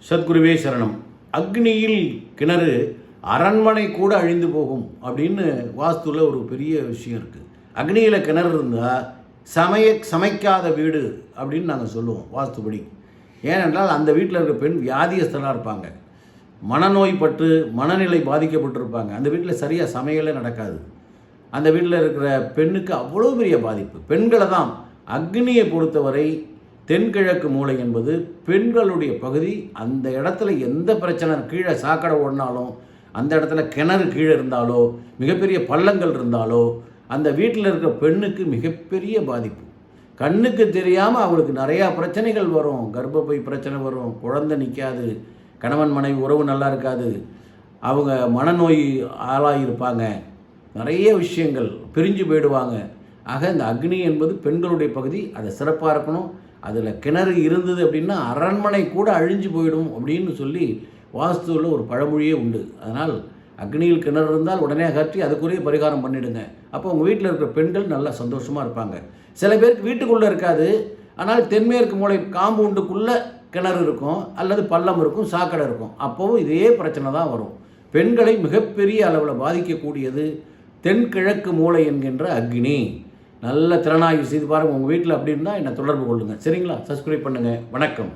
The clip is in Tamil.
சத்குருவே சரணம். அக்னியில் கிணறு அரண்மனை கூட அழிந்து போகும் அப்படின்னு வாஸ்துவில் ஒரு பெரிய விஷயம் இருக்குது. அக்னியில் கிணறு இருந்தால் சமைக்காத வீடு அப்படின்னு நாங்கள் சொல்லுவோம் வாஸ்துபடி. ஏனென்றால் அந்த வீட்டில் இருக்கிற பெண் வியாதியஸ்தலாக இருப்பாங்க, மனநோய்பட்டு மனநிலை பாதிக்கப்பட்டிருப்பாங்க. அந்த வீட்டில் சரியாக சமையலே நடக்காது. அந்த வீட்டில் இருக்கிற பெண்ணுக்கு அவ்வளோ பெரிய பாதிப்பு. பெண்களை தான் அக்னியை பொறுத்தவரை தென்கிழக்கு மூலை என்பது பெண்களுடைய பகுதி. அந்த இடத்துல எந்த பிரச்சனை, கீழே சாக்கடை ஓடினாலும், அந்த இடத்துல கிணறு கீழே இருந்தாலோ, மிகப்பெரிய பள்ளங்கள் இருந்தாலோ, அந்த வீட்டில் இருக்கிற பெண்ணுக்கு மிகப்பெரிய பாதிப்பு. கண்ணுக்கு தெரியாமல் அவளுக்கு நிறையா பிரச்சனைகள் வரும். கர்ப்பப்பை பிரச்சனை வரும், குழந்தை நிற்காது, கணவன் மனைவி உறவு நல்லா இருக்காது, அவங்க மனநோய் ஆளாகியிருப்பாங்க, நிறைய விஷயங்கள் பிரிஞ்சு போயிடுவாங்க. ஆக இந்த அக்னி என்பது பெண்களுடைய பகுதி. அதை சிறப்பாக இருக்கணும். அதில் கிணறு இருந்தது அப்படின்னா அரண்மனை கூட அழிஞ்சு போயிடும் அப்படின்னு சொல்லி வாஸ்துவில் ஒரு பழமொழியே உண்டு. அதனால் அக்னியில் கிணறு இருந்தால் உடனே அகற்றி அதுக்குரிய பரிகாரம் பண்ணிவிடுங்க. அப்போ உங்கள் வீட்டில் இருக்கிற பெண்கள் நல்லா சந்தோஷமாக இருப்பாங்க. சில பேருக்கு வீட்டுக்குள்ளே இருக்காது, ஆனால் தென்மேற்கு மூலை காம்பவுண்டுக்குள்ளே கிணறு இருக்கும், அல்லது பள்ளம் இருக்கும், சாக்கடை இருக்கும். அப்போவும் இதே பிரச்சனை தான் வரும். பெண்களை மிகப்பெரிய அளவில் பாதிக்கக்கூடியது தென்கிழக்கு மூலை என்கின்ற அக்னி. நல்ல திறனாய்வு செய்து பாருங்கள். உங்கள் வீட்டில் அப்படி இருந்தால் என்னை தொடர்பு கொள்ளுங்கள். சரிங்களா? சப்ஸ்கிரைப் பண்ணுங்கள். வணக்கம்.